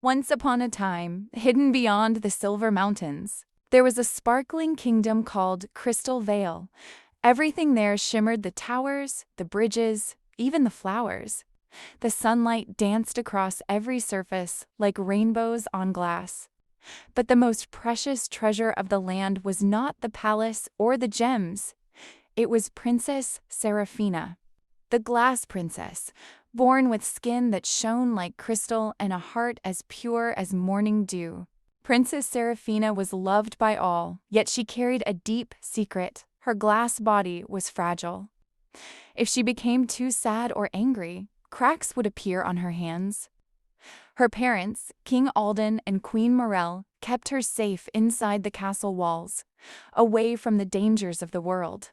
Once upon a time, hidden beyond the silver mountains, there was a sparkling kingdom called Crystal Vale. Everything there shimmered: the towers, the bridges, even the flowers. The sunlight danced across every surface like rainbows on glass. But the most precious treasure of the land was not the palace or the gems. It was Princess Seraphina, the glass princess, born with skin that shone like crystal and a heart as pure as morning dew. Princess Seraphina was loved by all, yet she carried a deep secret. Her glass body was fragile. If she became too sad or angry, cracks would appear on her hands. Her parents, King Alden and Queen Morel, kept her safe inside the castle walls, away from the dangers of the world.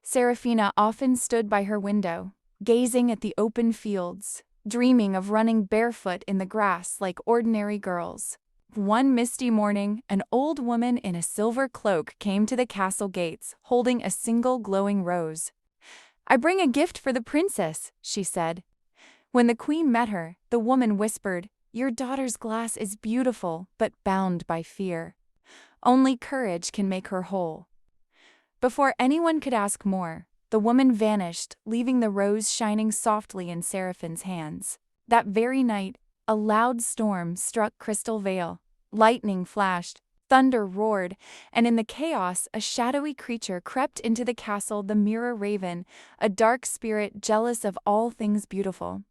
Seraphina often stood by her window, gazing at the open fields, dreaming of running barefoot in the grass like ordinary girls. One misty morning, an old woman in a silver cloak came to the castle gates, holding a single glowing rose. "I bring a gift for the princess," she said. When the queen met her, the woman whispered, "Your daughter's glass is beautiful, but bound by fear. Only courage can make her whole." Before anyone could ask more, the woman vanished, leaving the rose shining softly in Seraphine's hands. That very night, a loud storm struck Crystal Vale. Lightning flashed, thunder roared, and in the chaos, a shadowy creature crept into the castle, the Mirror Raven, a dark spirit jealous of all things beautiful.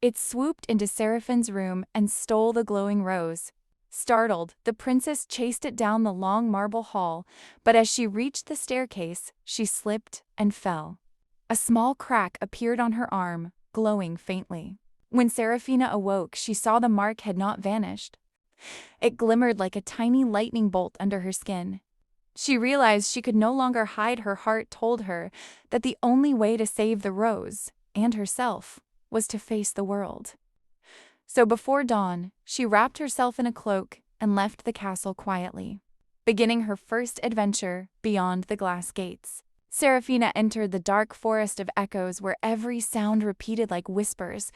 It swooped into Seraphine's room and stole the glowing rose. Startled, the princess chased it down the long marble hall, but as she reached the staircase, she slipped and fell. A small crack appeared on her arm, glowing faintly. When Seraphina awoke, she saw the mark had not vanished. It glimmered like a tiny lightning bolt under her skin. She realized she could no longer hide. Her heart told her that the only way to save the rose, and herself, was to face the world. So before dawn, she wrapped herself in a cloak and left the castle quietly, beginning her first adventure beyond the glass gates. Seraphina entered the dark forest of echoes where every sound repeated like whispers.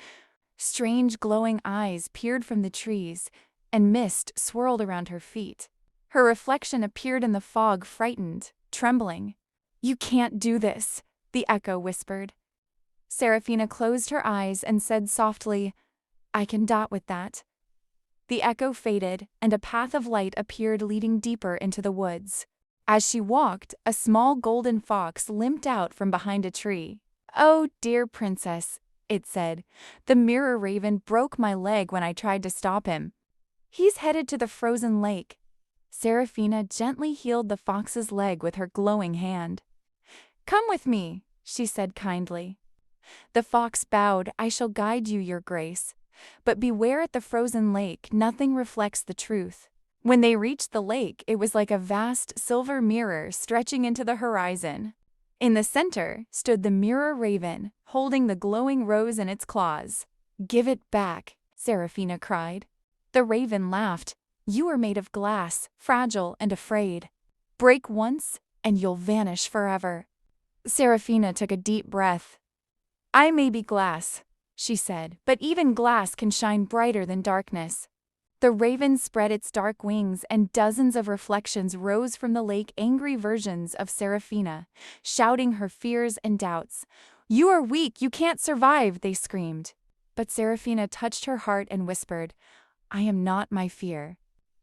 Strange glowing eyes peered from the trees, and mist swirled around her feet. Her reflection appeared in the fog, frightened, trembling. "You can't do this," the echo whispered. Seraphina closed her eyes and said softly, "I can dot with that." The echo faded, and a path of light appeared leading deeper into the woods. As she walked, a small golden fox limped out from behind a tree. "Oh, dear princess," it said, "the Mirror Raven broke my leg when I tried to stop him. He's headed to the frozen lake." Seraphina gently healed the fox's leg with her glowing hand. "Come with me," she said kindly. The fox bowed. "I shall guide you, your grace. But beware at the frozen lake, nothing reflects the truth." When they reached the lake, it was like a vast silver mirror stretching into the horizon. In the center stood the Mirror Raven, holding the glowing rose in its claws. "Give it back," Seraphina cried. The raven laughed. "You are made of glass, fragile and afraid. Break once, and you'll vanish forever." Seraphina took a deep breath. "I may be glass," she said, "but even glass can shine brighter than darkness." The raven spread its dark wings, and dozens of reflections rose from the lake, angry versions of Seraphina, shouting her fears and doubts. "You are weak, you can't survive," they screamed. But Seraphina touched her heart and whispered, "I am not my fear."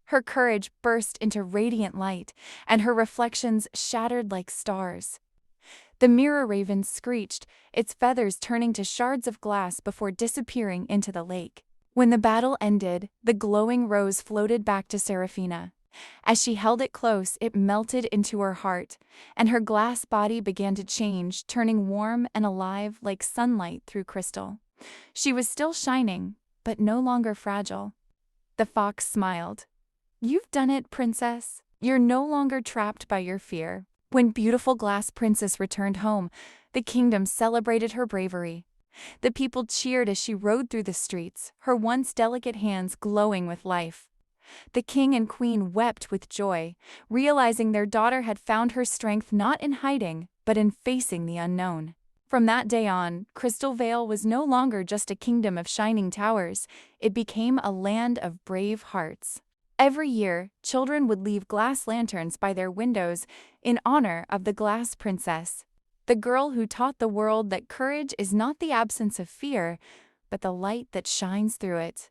Her courage burst into radiant light, and her reflections shattered like stars. The Mirror Raven screeched, its feathers turning to shards of glass before disappearing into the lake. When the battle ended, the glowing rose floated back to Seraphina. As she held it close, it melted into her heart, and her glass body began to change, turning warm and alive like sunlight through crystal. She was still shining, but no longer fragile. The fox smiled. "You've done it, princess. You're no longer trapped by your fear." When beautiful glass princess returned home, the kingdom celebrated her bravery. The people cheered as she rode through the streets, her once delicate hands glowing with life. The king and queen wept with joy, realizing their daughter had found her strength not in hiding, but in facing the unknown. From that day on, Crystal Vale was no longer just a kingdom of shining towers, it became a land of brave hearts. Every year, children would leave glass lanterns by their windows in honor of the Glass Princess, the girl who taught the world that courage is not the absence of fear, but the light that shines through it.